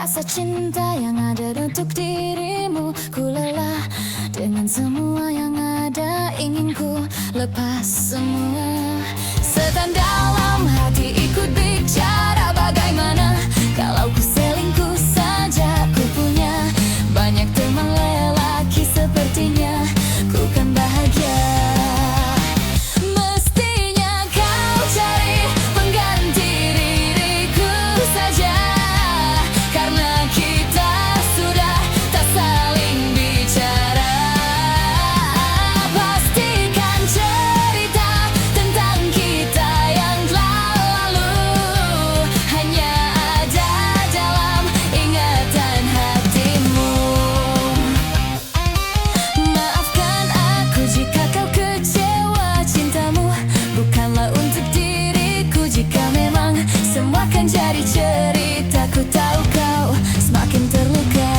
Rasa cinta yang ada untuk dirimu, ku lelah dengan semua yang ada. Ingin ku lepas semua. Setan dalam hati ikut bicara, bagaimana kalau ku selingkuh saja. Ku punya banyak teman lelaki, sepertinya ku kan bahagia. Mestinya kau cari pengganti diriku saja, karena kita sudah tak saling bicara. Pastikan cerita tentang kita yang telah lalu hanya ada dalam ingatan hatimu. Maafkan aku jika kau kecewa, cintamu bukanlah untuk diriku. Jika memang semua kan jadi cerita, ku tahu kau semakin terluka.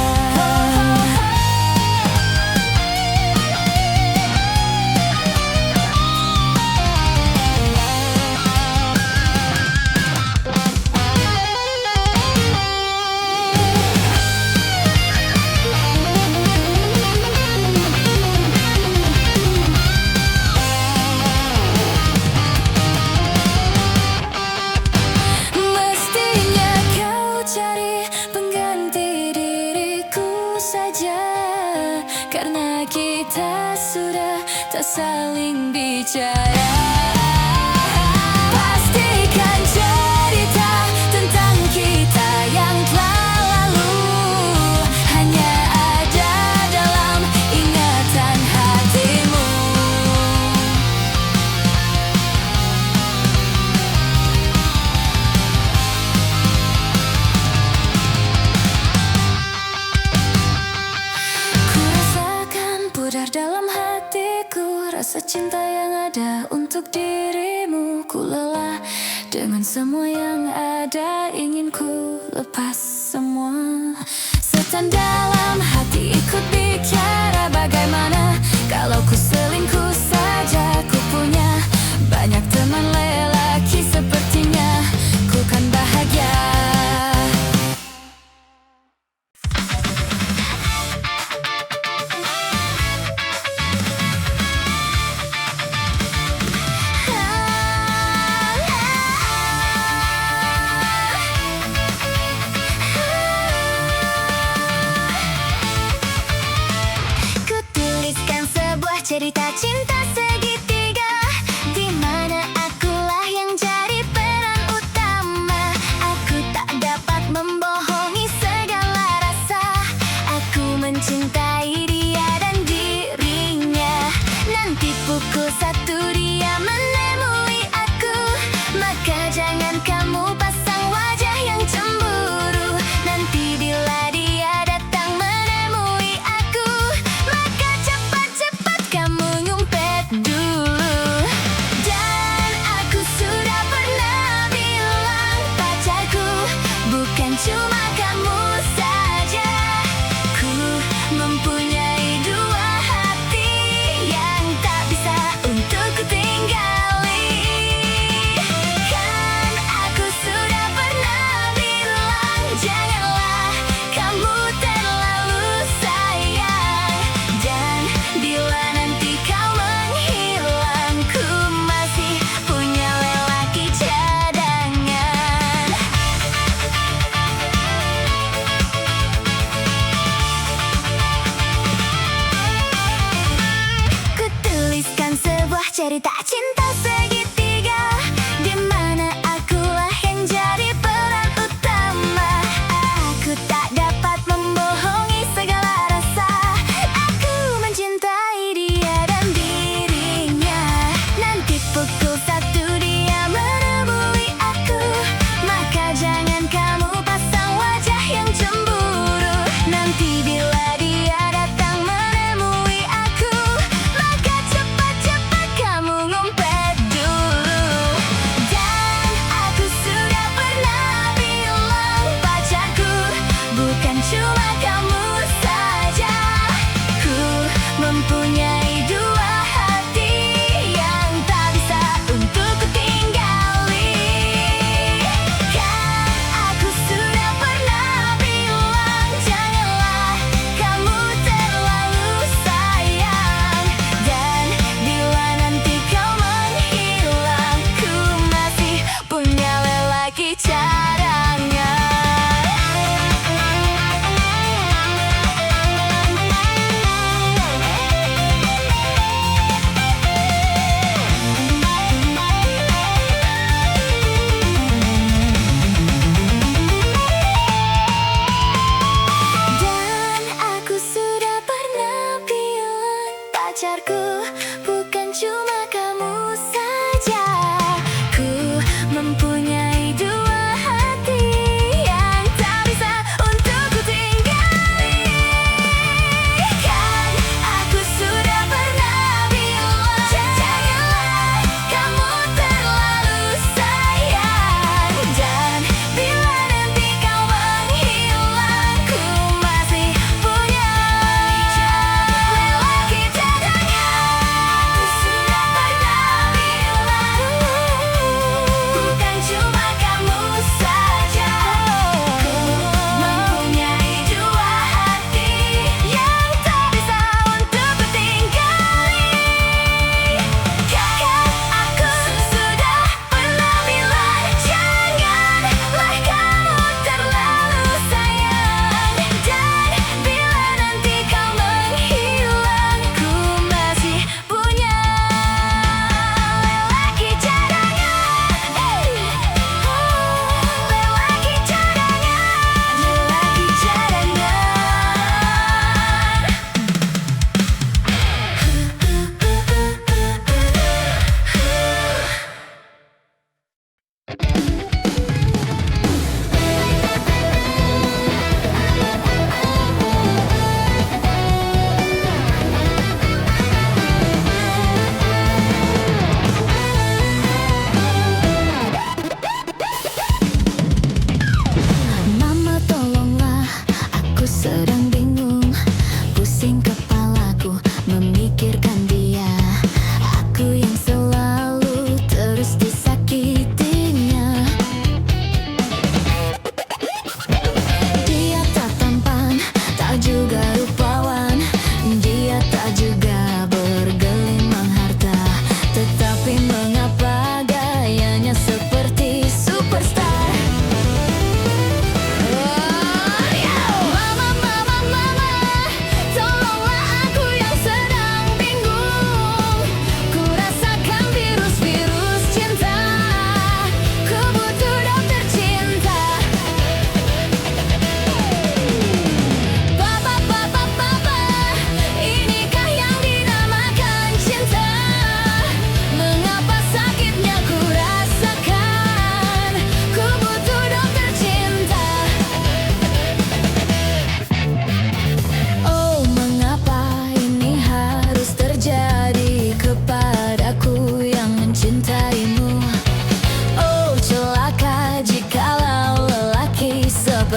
Mestinya kau cari pengganti diriku saja, karena kita sudah tak saling bicara. Pastikan cerita tentang kita yang telah lalu hanya ada dalam ingatan hatimu. Ku rasakan pudar dalam hatiku, rasa cinta yang ada untuk dirimu. Ku lelah dengan semua yang ada, ingin ku lepas semua. Setan dalam hati ikut bicara, bagaimana kalau ku selingkuh saja. Ku punya banyak teman lelaki, sepertinya ku kan bahagia. Ku tuliskan sebuah cerita cinta segitiga, di mana akulah yang jadi peran utama. Aku tak dapat membohongi segala rasa, aku mencintai dia dan dirinya. Nanti pukul 1 dia menemui aku, maka jangan kamu pasang wajah yang cemburu. Nanti bila dia datang menemui aku, maka cepat-cepat kamu ngumpet.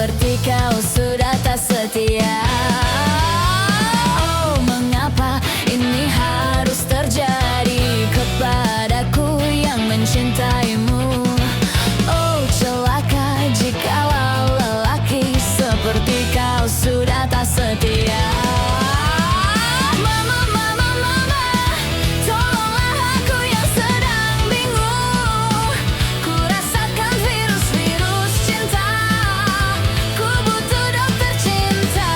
seperti kau sudah tak setia. Oh, mengapa ini harus terjadi kepadaku yang mencintaimu? Oh, celaka jikalau lelaki seperti kau sudah tak setia. Mama, mama, mama, tolonglah aku yang sedang bingung. Ku rasakan virus-virus cinta. Ku butuh dokter cinta.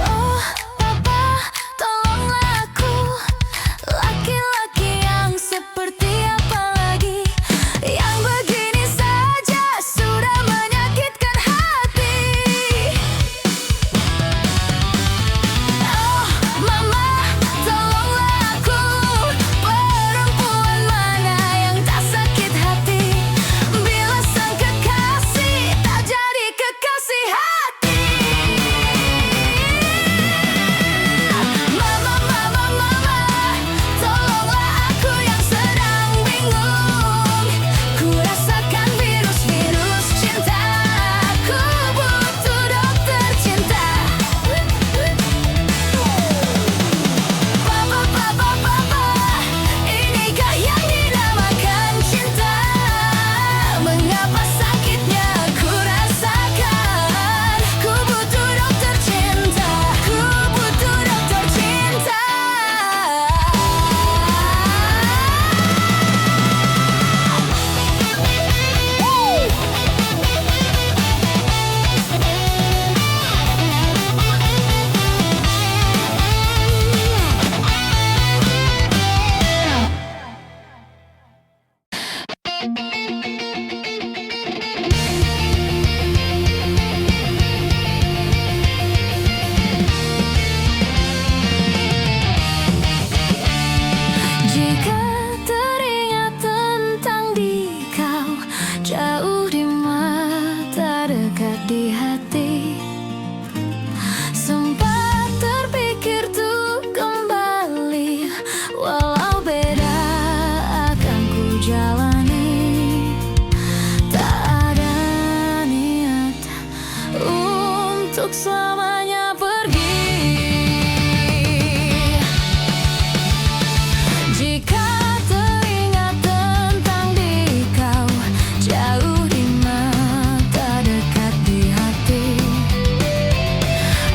Oh, Papa, tolonglah aku. Laki-laki yang seperti apa lagi? Yang begini saja sudah menyakitkan hati. Oh, Mama, tolonglah aku. Perempuan mana yang tak sakit hati? Bila sang kekasih tak jadi kekasih hati. Mama, mama, mama, tolonglah aku yang sedang bingung. Ku rasakan virus-virus cinta. Ku butuh dokter cinta. Papa, papa, papa, inikah yang dinamakan cinta? Mengapa sakitnya ku rasakan? Ku butuh dokter cinta. Ku butuh dokter cinta. Jika teringat tentang di kau, jauh di mata dekat di hati, sempat terpikir tuh kembali, walau beda akan ku jalani. Tak ada niat untuk selamanya pergi. Jika teringat tentang di kau, jauh di mata dekat di hati,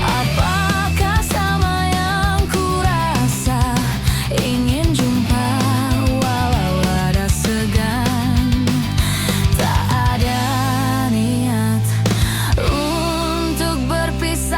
apakah sama yang ku rasa? Ingin jumpa walau ada segan. Tak ada niat untuk berpisah.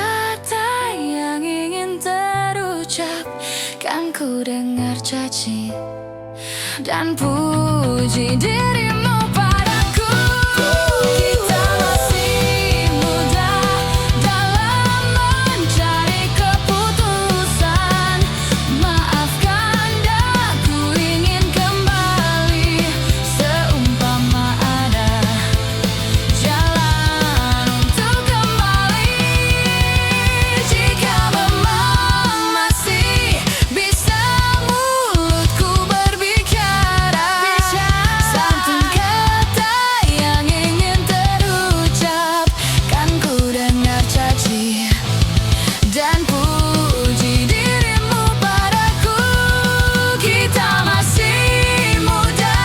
kata yang ingin terucap, kan ku dengar caci dan puji dirimu padaku. Kita masih muda dalam mencari keputusan. Maafkan aku ingin kembali, seumpama ada jalan untuk kembali. Jika memang masih bisa mulutku berbicara, santun kata yang ingin terucap, kan ku dengar caci dan puji dirimu padaku. Kita masih muda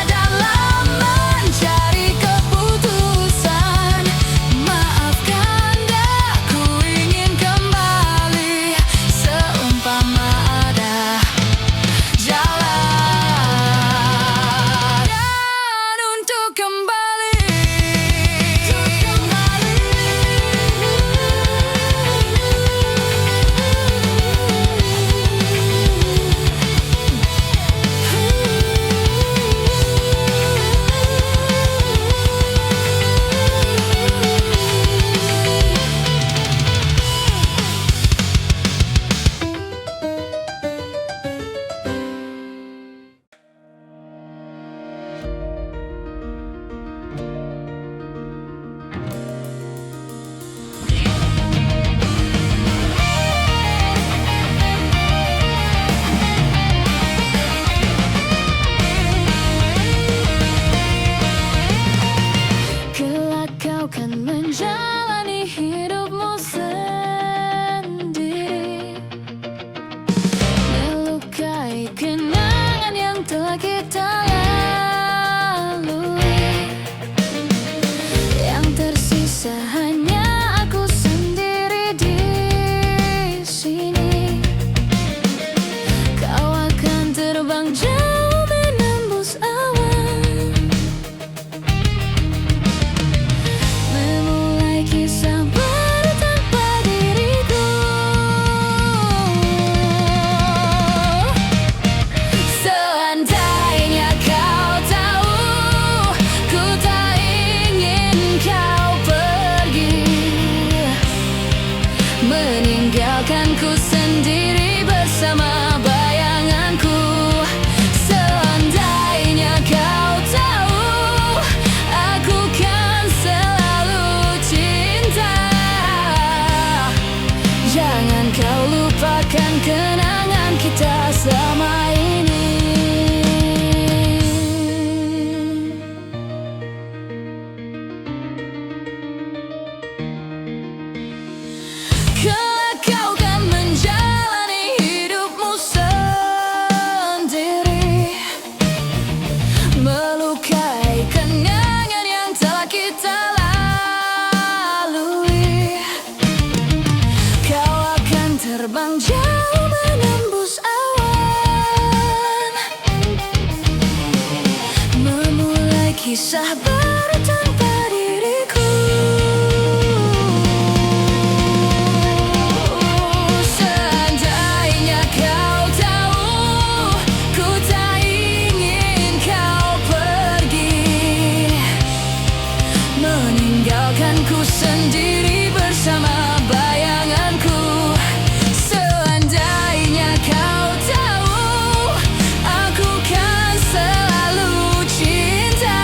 dalam mencari keputusan. Maafkan aku ingin kembali, seumpama ada jalan dan untuk kembali. Kelak kau kan menjalani hidupmu sendiri, melukai kenangan yang telah kita lalui. Yang tersisa hanya aku sendiri di sini. Kau akan terbang jauh menembus awan, memulai kisah baru tanpa diriku. Seandainya kau tahu, ku tak ingin kau pergi, meninggalkanku sendiri bersama bayanganku. Seandainya kau tahu, aku kan selalu cinta. Jangan kau lupakan kenangan kita selama ini. Kelak kau kan menjalani hidupmu sendiri, melukai kenangan yang telah kita lalui. Kau akan terbang jauh menembus awan, memulai kisah baru tanpa diriku. Seandainya kau tahu, ku tak ingin kau pergi, meninggalkanku sendiri bersama bayanganku. Seandainya kau tahu, aku kan selalu cinta.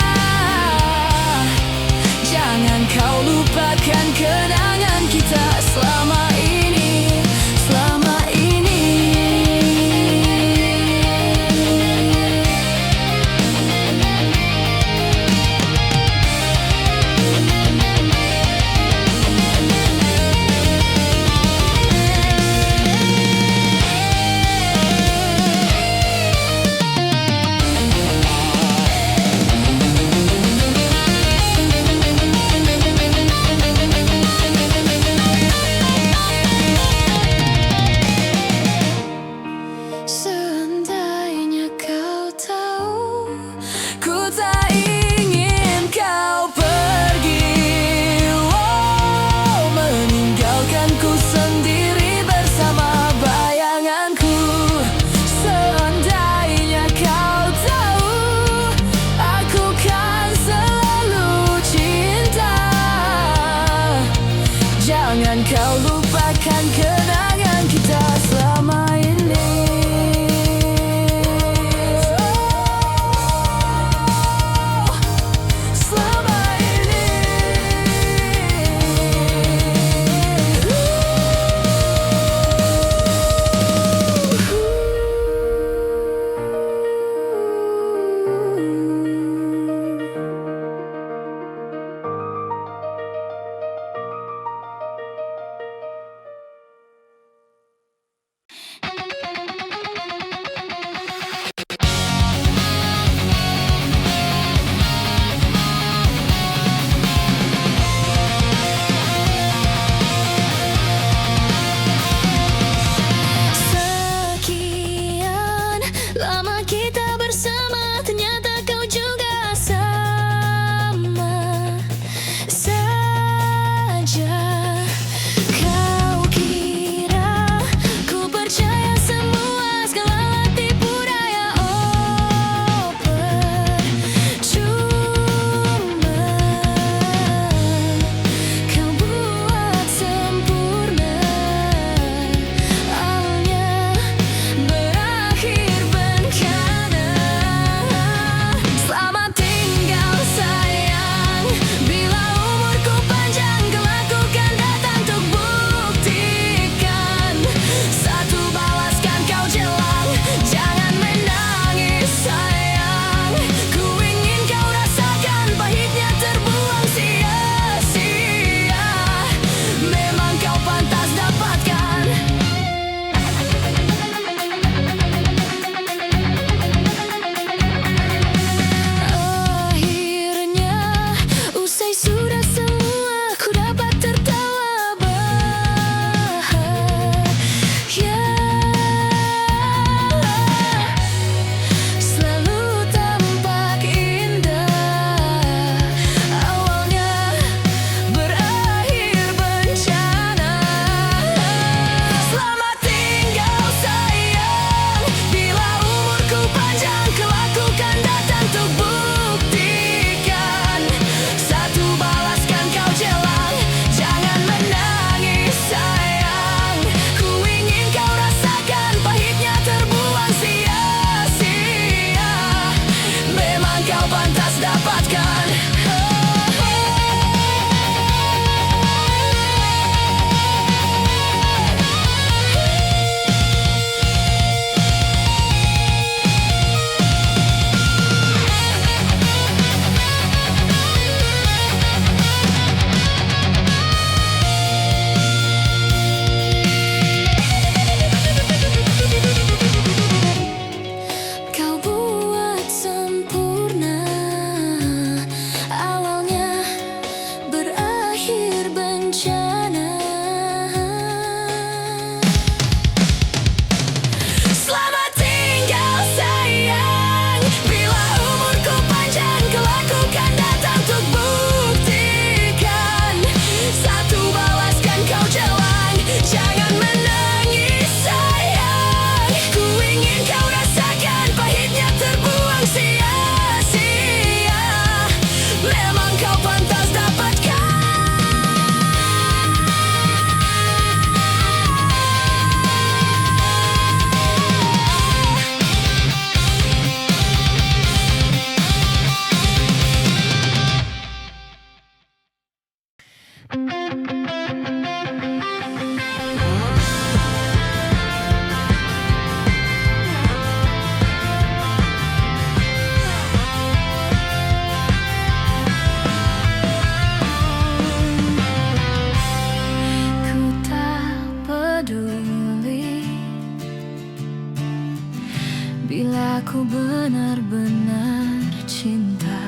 aku benar-benar cinta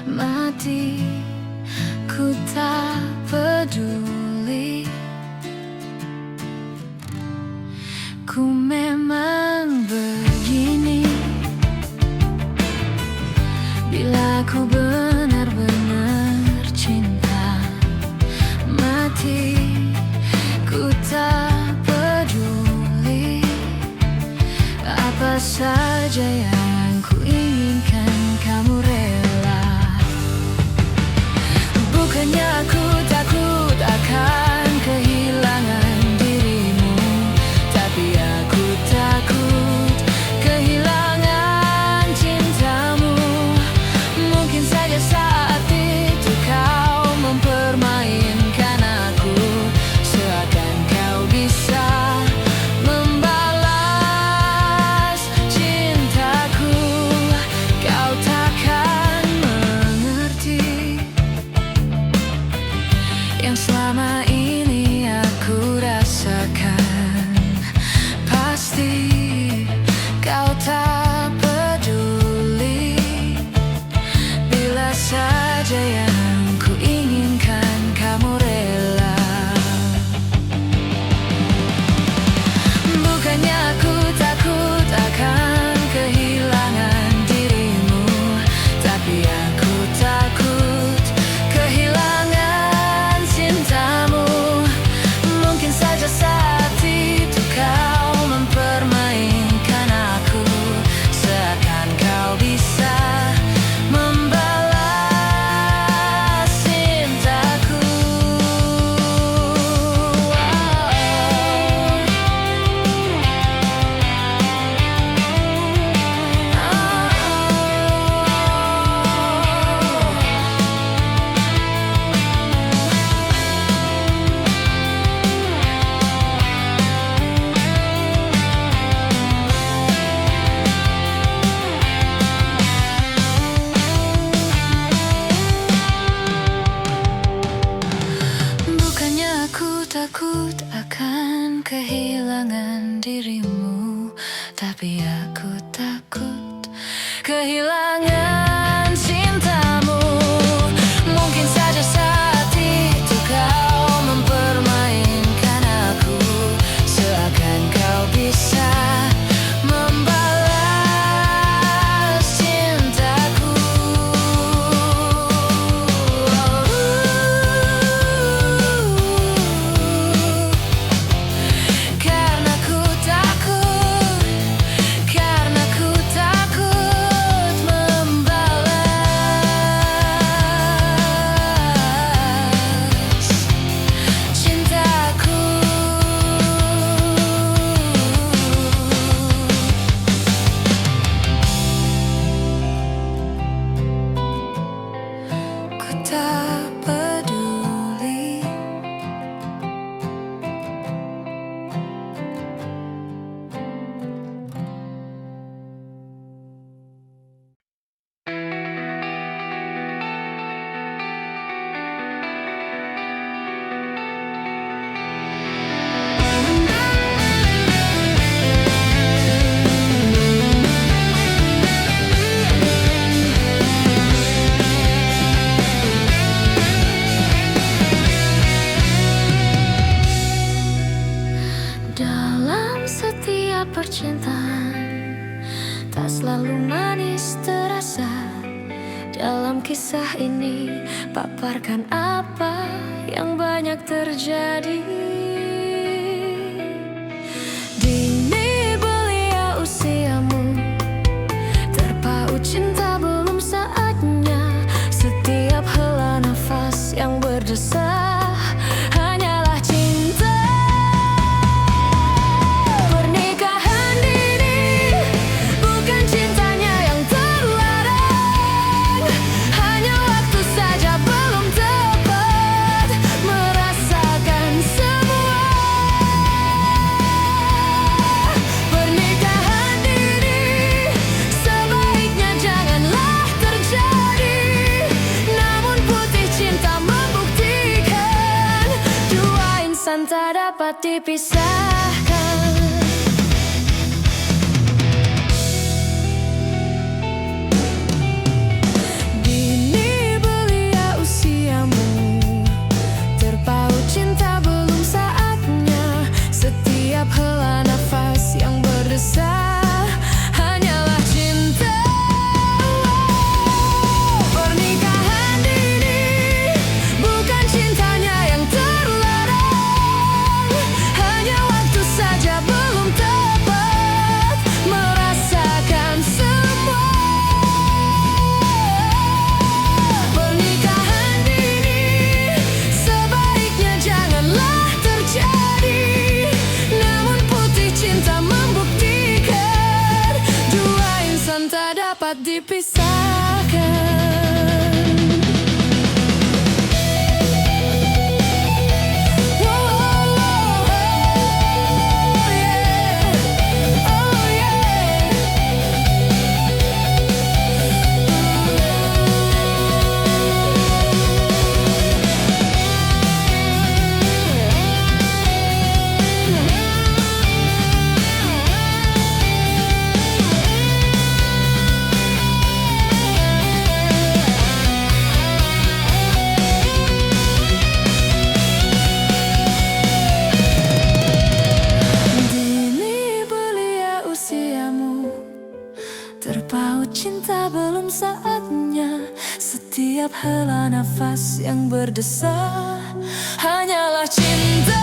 mati, ku tak peduli. Ku memang begini, bila ku benar-benar cinta mati, ku tak peduli apa saja yang ku inginkan, kamu rela. Bukannya aku takut akan kehilangan dirimu, tapi aku takut kehilangan cintamu. Mungkin saja saat itu kau mempermainkan aku, seakan kau bisa membalas cintaku. Kau takkan mengerti yang selama ini aku rasakan. Pasti kau tak peduli bila saja yang ku inginkan, kamu rela. Bukannya aku takut akan kehilangan dirimu, tapi aku takut kehilangan cintamu. Mungkin saja saat itu kau mempermainkan aku, seakan kau bisa membalas cintaku. Bukannya aku takut akan kehilangan dirimu, tapi aku takut kehilangan cintamu. Mungkin saja saat itu kau mempermainkan aku, seakan kau bisa membalas cintaku. Karena ku takut membalas cintaku. Ku tak peduli. Dalam setiap percintaan tak selalu manis terasa. Dalam kisah ini paparkan apa yang banyak terjadi. Dini belia usiamu, terpaut cinta belum saatnya. Setiap hela nafas yang berdesah hanyalah cinta. Pernikahan dini bukan cintanya yang terlarang, hanya waktu saja belum tepat merasakan semua. Pernikahan dini sebaiknya janganlah terjadi, namun putih cinta membuktikan dua insan tak dapat dipisahkan. dipisahkan. Terpaut cinta belum saatnya. Setiap hela nafas yang berdesah hanyalah cinta.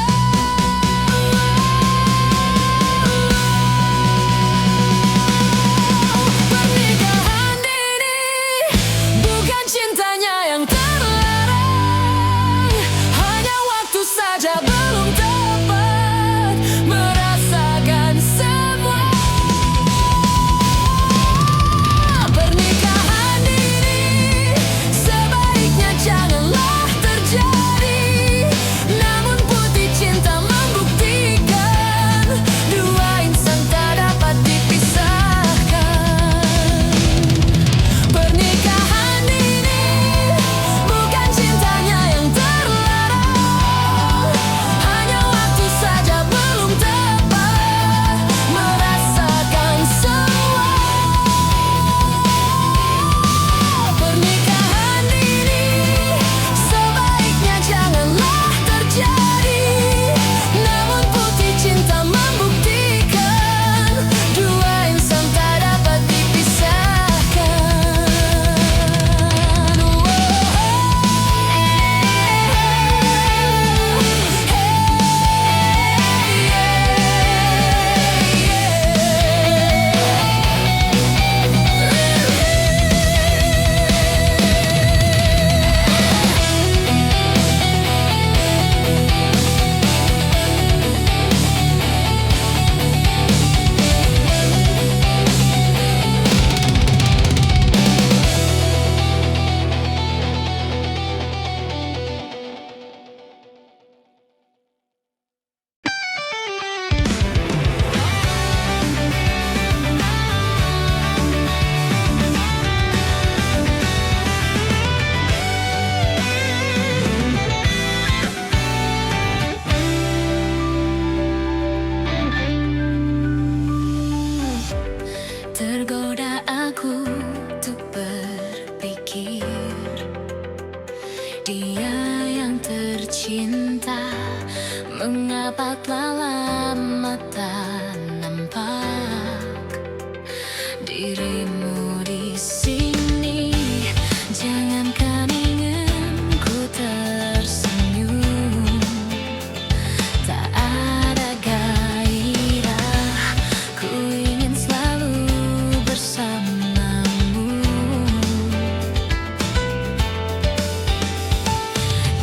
Pernikahan ini bukan cintanya yang terlarang, hanya waktu saja belum tepat merasakan semua. Pernikahan ini sebaiknya janganlah terjadi, namun putih cinta membuktikan dua insan tak dapat dipisahkan. Pernikahan ini bukan cintanya yang terlarang, hanya waktu saja belum tepat merasakan semua. Pernikahan ini sebaiknya janganlah terjadi, namun putih cinta membuktikan dua insan tak dapat dipisahkan. Tergoda aku untuk berpikir, dia yang tercinta, mengapa telah lama tak nampak dirimu di sini. Jangankan ingin ku tersenyum, tak ada gairah, ku ingin selalu bersamamu.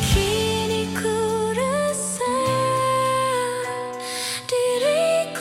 Kini ku rasa diriku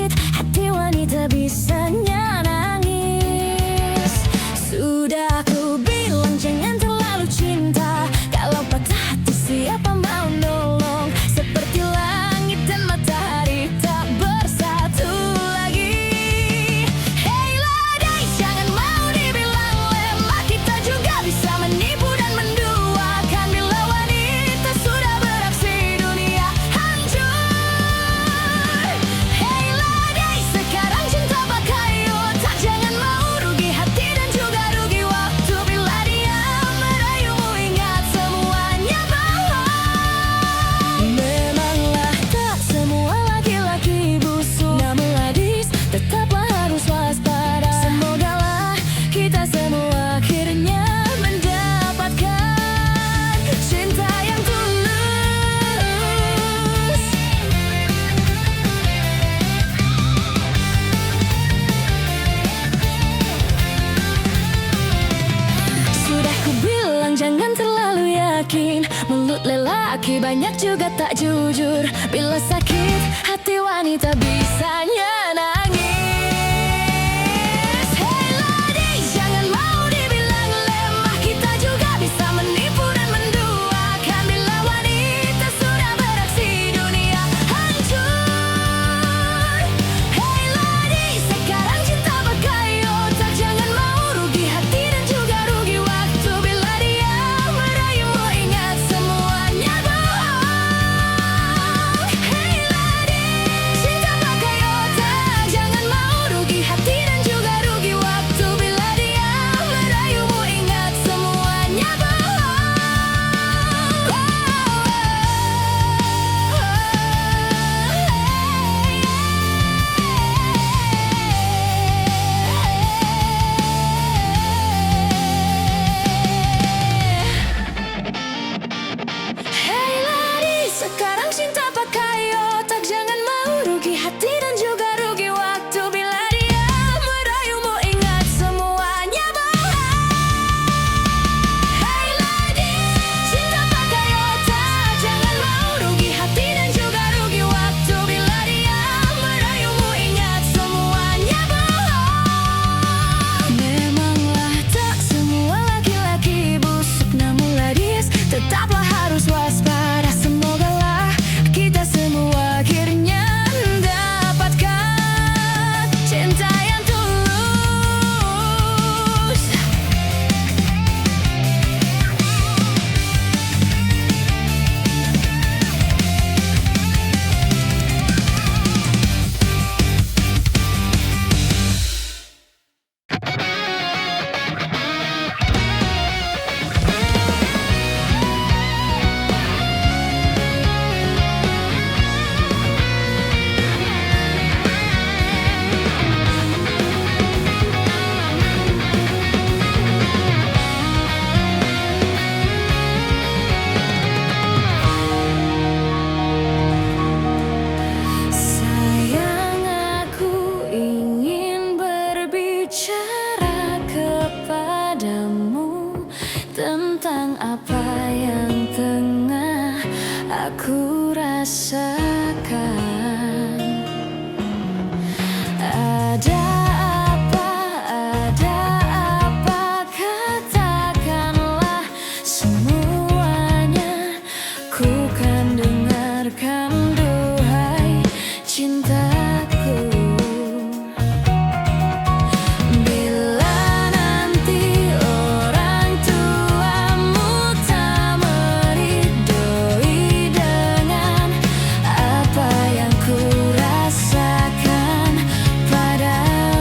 sakit, hati wanita bisanya nangis. Sudah aku bilang jangan terlalu cinta, kalau patah hati siapa mau nolong. Seperti langit dan matahari tak bersatu lagi. Hey ladai, jangan mau dibilang lemah, kita juga bisa menipu dan menduakan. Bila wanita sudah beraksi dunia hancur. Hey ladai, sekarang cinta pakai otak, jangan mau rugi hati dan juga rugi waktu. Bila dia merayumu ingat semuanya bohong. Memanglah tak semua laki-laki busuk, namun gadis tetaplah harus waspada. Semogalah kita semua akhirnya mendapatkan cinta yang tulus. Sudah ku bilang jangan terlalu yakin, mulut lelaki banyak juga tak jujur. Bila sakit hati wanita bisanya nangis. Hey lady, jangan mau dibilang lemah, kita juga bisa menipu dan menduakan. Bila wanita sudah beraksi dunia hancur. Hey lady, sekarang cinta pakai otak, jangan mau rugi hati dan juga rugi waktu. Bila dia merayumu ingat semuanya bohong. Hey lady, cinta pakai otak, jangan mau rugi hati dan juga rugi waktu. Bila dia merayumu ingat semuanya bohong. Hey lady, sekarang cinta pakai otak, jangan mau rugi hati dan juga rugi waktu. Bila dia merayumu ingat semuanya bohong. Hey lady, cinta pakai otak, jangan mau rugi hati dan juga rugi waktu. Bila dia merayumu ingat semuanya bohong. Memanglah tak semua laki-laki busuk, namun gadis tetaplah harus waspada. Semogalah kita semua akhirnya mendapatkan cinta yang tulus. Sayang, aku ingin berbicara kepadamu tentang apa yang tengah aku rasakan. Ada apa, katakanlah semuanya, ku kan dengarkan duhai cintaku. Bila nanti orang tuamu tak meridoi dengan apa yang ku rasakan padamu.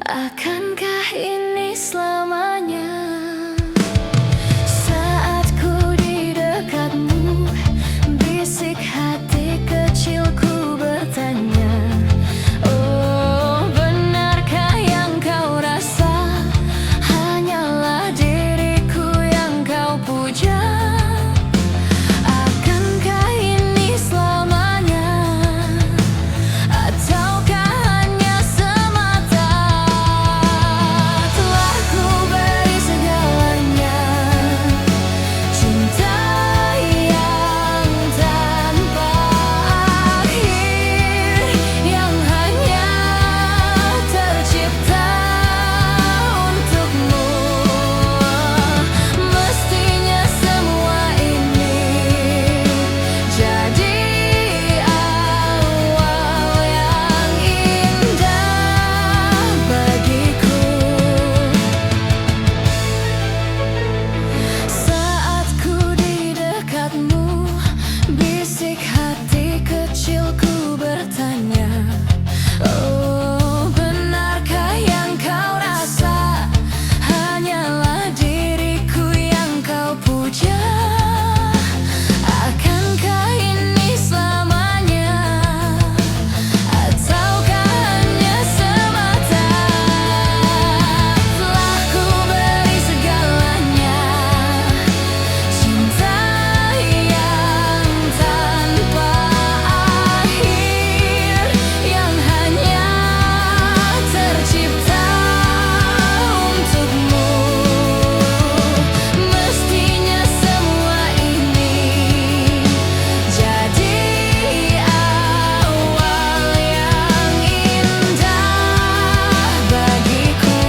Akankah ini selamanya? Saat ku di dekatmu, bisik hati kecilku bertanya, oh benarkah yang kau rasa hanyalah diriku yang kau puja? Akankah ini selamanya? Ataukah hanya semata? Telah ku beri segalanya, cinta yang tanpa akhir, yang hanya tercipta untukmu. Mestinya semua ini jadi awal yang indah bagiku. Saat ku di dekatmu, bisik hati kecilku bertanya, oh benarkah yang kau rasa hanyalah diriku yang kau puja? Akankah ini selamanya? Ataukah hanya semata? Telah ku beri segalanya, cinta yang tanpa akhir, yang hanya tercipta untukmu. Mestinya semua ini jadi awal yang indah bagiku.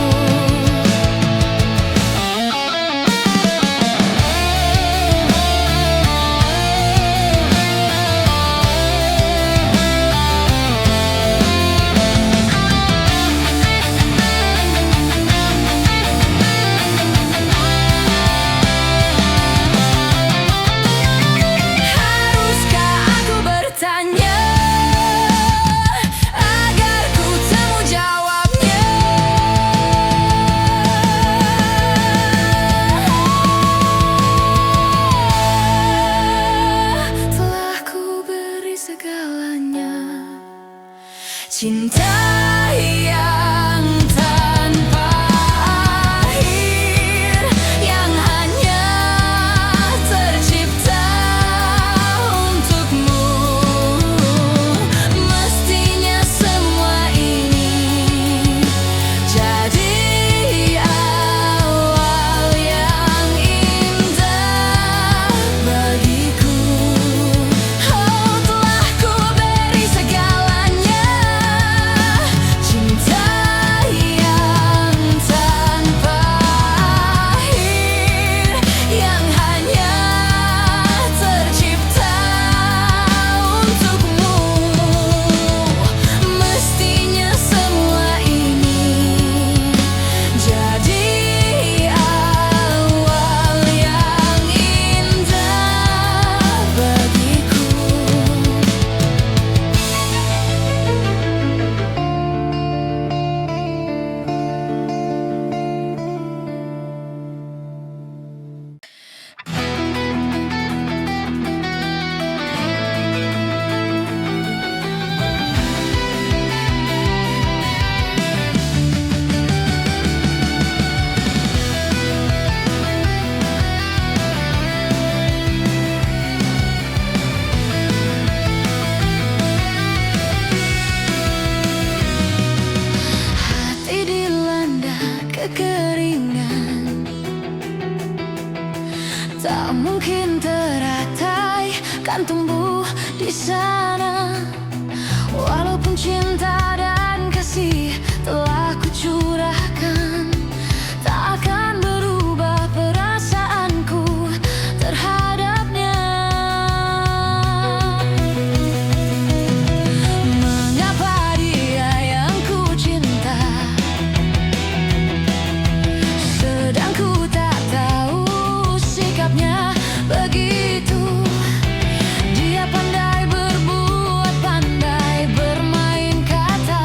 Haruskah aku bertanya agar ku tahu jawabnya? Telah ku beri segalanya, cinta yang tanpa akhir, yang hanya tercipta untukmu. Mestinya semua ini jadi awal yang indah bagiku. Oh telah ku beri segalanya, cinta yang tanpa akhir, yang hanya tercipta untukmu. Mestinya semua ini jadi awal yang indah bagiku. Hati dilanda kekeringan, tak mungkin teratai kan tumbuh di sana. Walaupun cinta dan kasih telah kucurahkan, tak akan berubah perasaanku terhadapnya. Mengapa dia yang ku cinta, sedang ku tak tahu sikapnya begitu. Dia pandai berbuat, pandai bermain kata,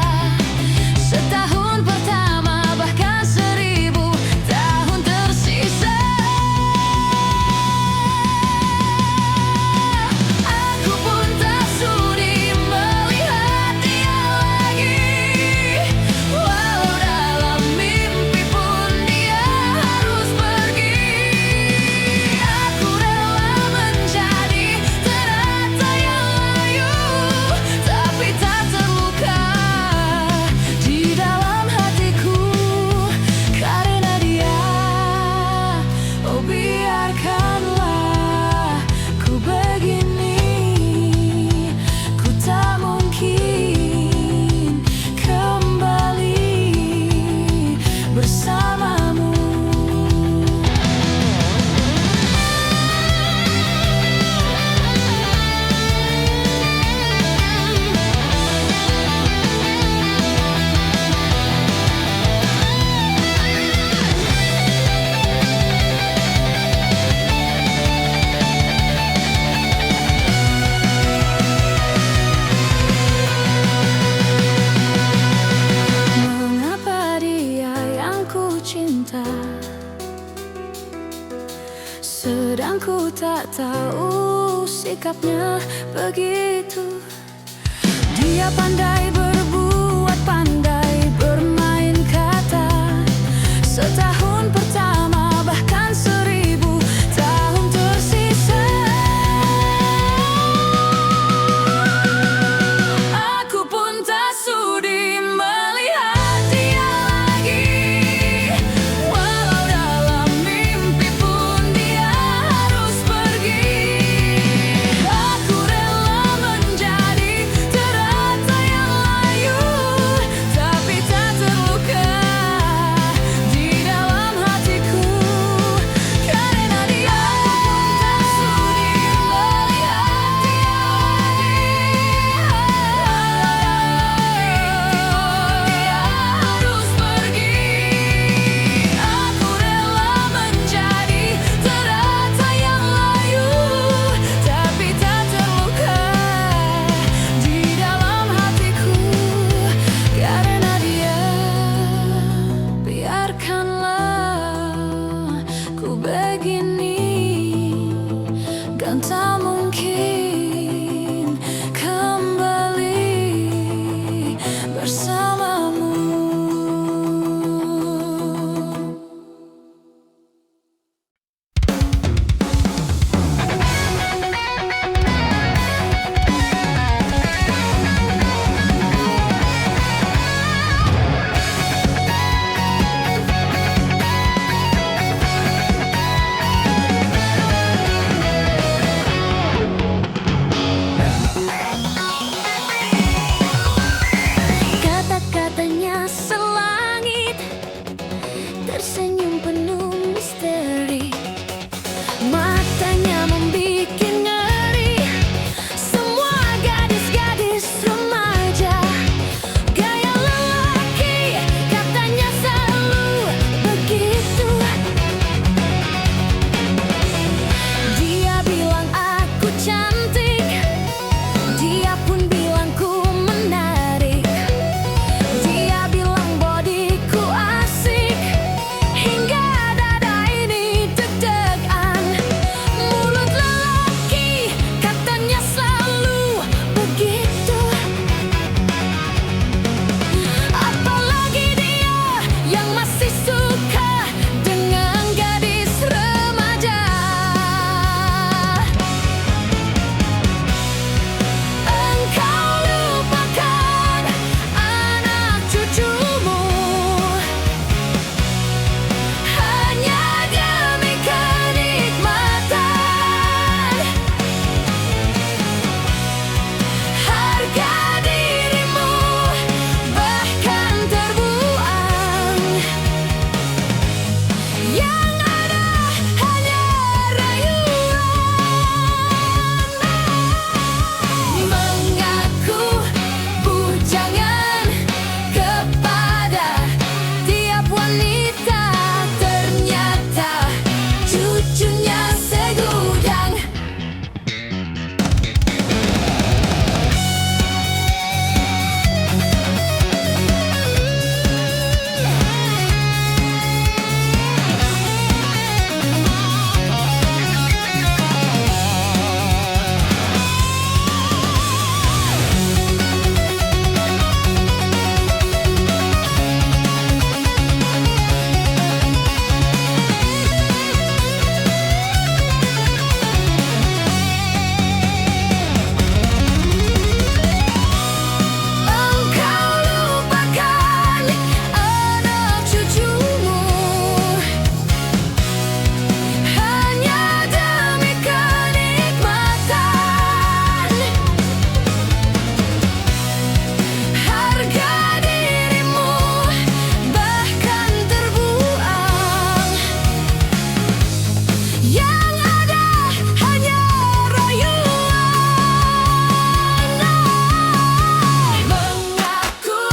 Sedang ku tak tahu sikapnya begitu. Dia pandai berbuat, pandai bermain kata. Setahun pertama bahkan 1000 tahun tersisa. Aku pun tak sudi melihat dia lagi. Walau dalam mimpi pun dia harus pergi. Aku rela menjadi teratai yang layu, tapi tak terluka di dalam hatiku. Karena dia, tak sudi melihat dia lagi. Dia harus pergi. Aku rela menjadi teratai yang layu, tapi tak terluka di dalam hatiku. Karena dia, biarkanlah ku begini, kan tak mungkin kembali bersamamu. Kata-katanya selangit, tersenyum penuh misteri. Matanya membikin ngeri semua gadis-gadis remaja. Gaya lelaki, katanya selalu begitu. Dia bilang aku cantik, dia pun bilang ku menarik. Dia bilang bodiku asik, hingga dada ini deg-degan. Mulut lelaki, katanya selalu begitu. Apalagi dia yang masih suka dengan gadis remaja. Engkau lupakan anak cucumu hanya demi kenikmatan. Harga dirimu bahkan terbuang. Yang ada hanya rayuan. Mengaku bujangan kepada tiap wanita, ternyata cucunya segudang. Engkau lupakan anak cucumu hanya demi kenikmatan. Harga dirimu bahkan terbuang. Yang ada hanya rayuan. Mengaku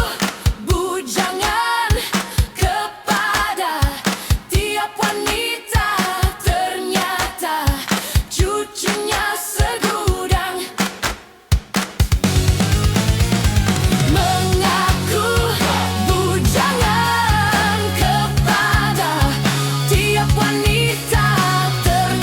bujangan kepada tiap wanita, ternyata cucunya segudang. Mengaku bujangan kepada tiap wanita, ternyata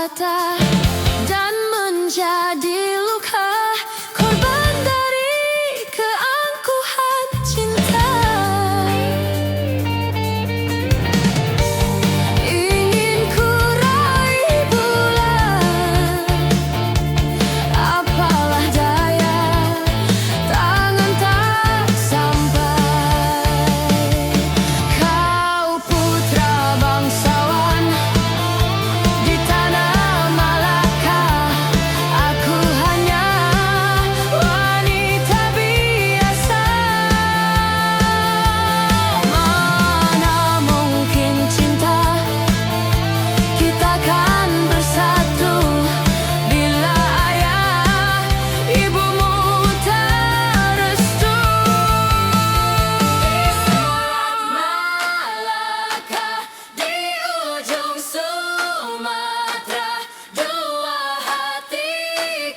patah dan menjadi luka, korban dari keangkuhan cinta. Ingin ku raih bulan, apalah daya, tangan tak sampai. Kau putra bangsawan di tanah Malaka, aku hanya wanita biasa. Mana mungkin cinta kita kan bersatu bila ayah ibumu tak restu. Di Selat Malaka, di ujung Sumatera, dua hati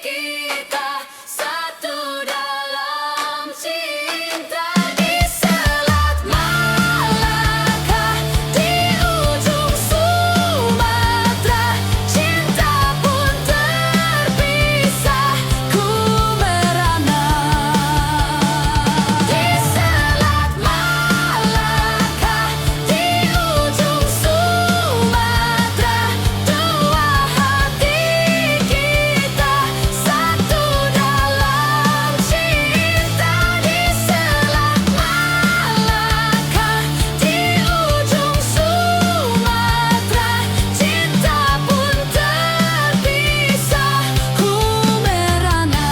kita satu dalam cinta. Di Selat Malaka, di ujung Sumatera, cinta pun terpisah, ku merana. Di Selat Malaka, di ujung Sumatera, dua hati kita satu dalam cinta. Di Selat Malaka, di ujung Sumatera, cinta pun terpisah, ku merana.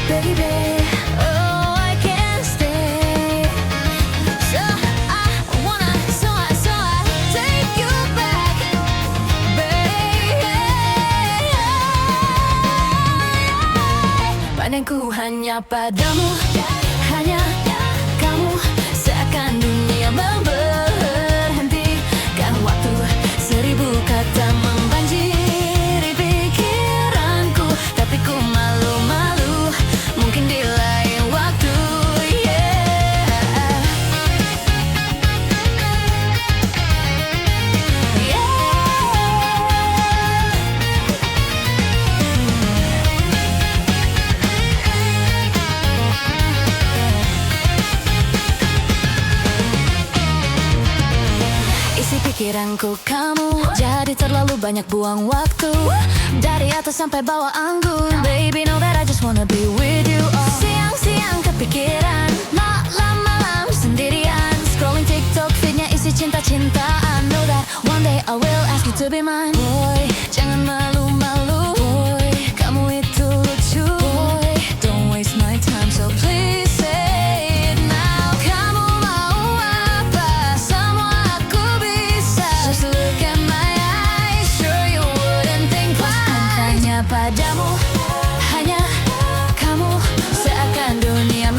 Baby, oh I can't stay. So I wanna, so I take you back, baby. Pandangku hanya padamu, hanya kamu, seakan dunia berhentikan waktu. Seribu kata membanjiri pikiranku, tapi ku malu-malu, mungkin di lain waktu. Yeah. Isi pikiranku kamu, jadi terlalu banyak buang waktu. Dari atas sampai bawah anggun, baby know that I just wanna be with you. Siang-siang kepikiran, malam-malam sendirian, scrolling TikTok feednya isi cinta-cintaan. Know that one day I will ask you to be mine. Boy, jangan malu-malu. Boy, kamu itu lucu. Boy, don't waste my time, so please say it now. Kamu mau apa? Semua aku bisa. Just look at my eyes, sure you wouldn't think twice. Hanya padamu, hanya kamu, seakan dunia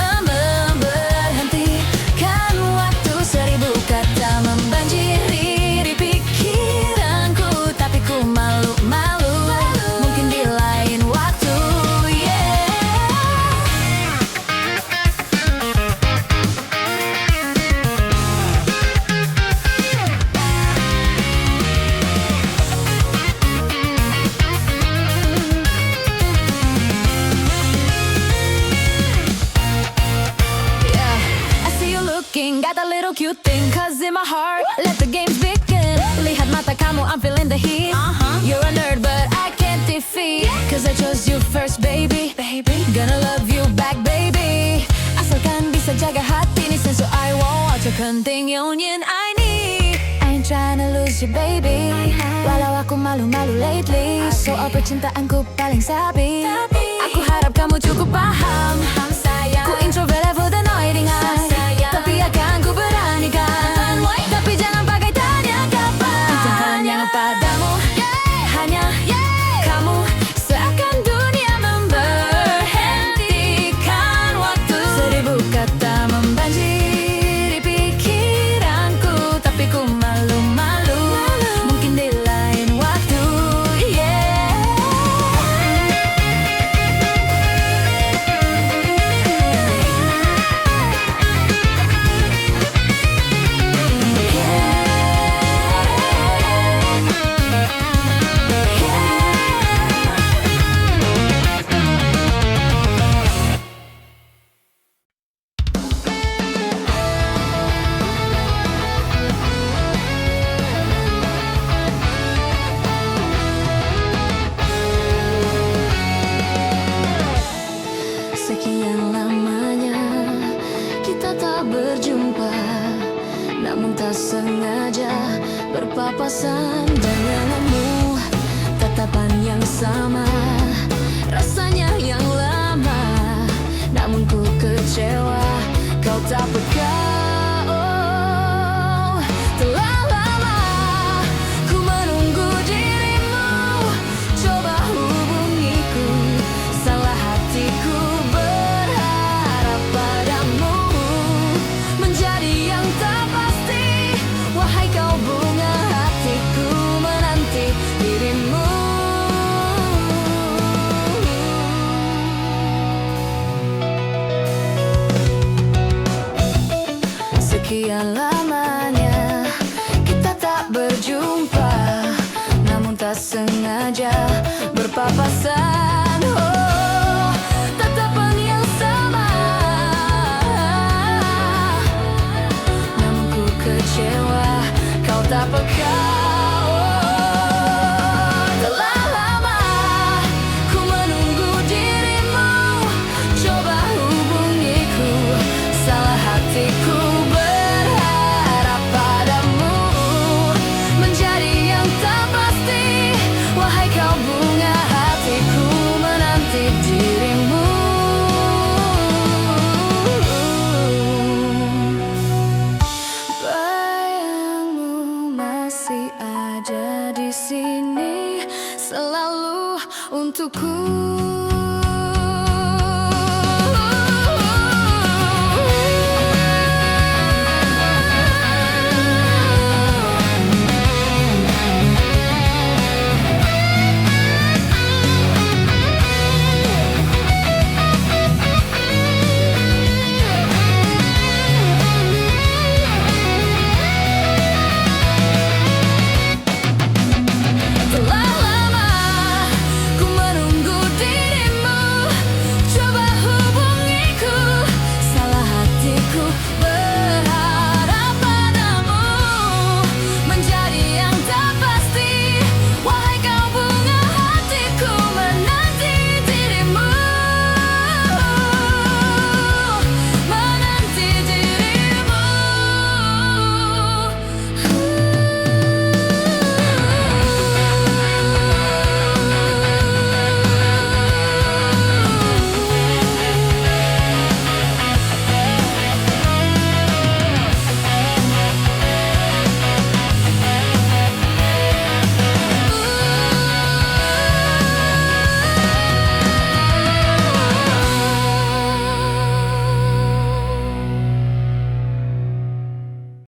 berhentikan waktu. Seribu kata membanjiri di pikiranku, tapi ku malu-malu, mungkin di lain waktu. I see you looking, got that little cute thing, cause in my heart, let the games begin. Lihat mata kamu, I'm feeling the heat. You're a nerd, but I can't defeat, cause I chose you first, baby. Gonna love you back, baby. Asalkan bisa jaga hati ni, senso I want. Terpenting union I need. I ain't tryna lose you, baby. Walau aku malu-malu lately, soal percintaanku paling sabi. Aku harap kamu cukup paham. Ku introvert level dan annoying high, tapi akan ku beranikan. Tapi jangan pakai tanya kapan. Hanya padamu, hanya kamu, seakan dunia memberhentikan waktu. Seribu kata membantu. kita tak berjumpa, namun tak sengaja berpapasan denganmu. Tatapan yang sama, rasanya yang lama, namun ku kecewa kau tak peka. Oh, telah lama ku menunggu dirimu, coba hubungiku, salah hatiku berharap padamu, menjadi yang tak pasti. Wahai kau bunga hatiku, menanti dirimu. Sekian lamanya kita tak berjumpa, namun tak sengaja berpapasan. Oh, tatapan yang sama, namun ku kecewa kau tak peka. Oh, telah lama ku menunggu dirimu, coba hubungiku, salah hatiku berharap padamu, menjadi yang tak pasti. Wahai kau bunga hatiku, menanti dirimu. Bayangmu masih ada di sini, selalu untukku.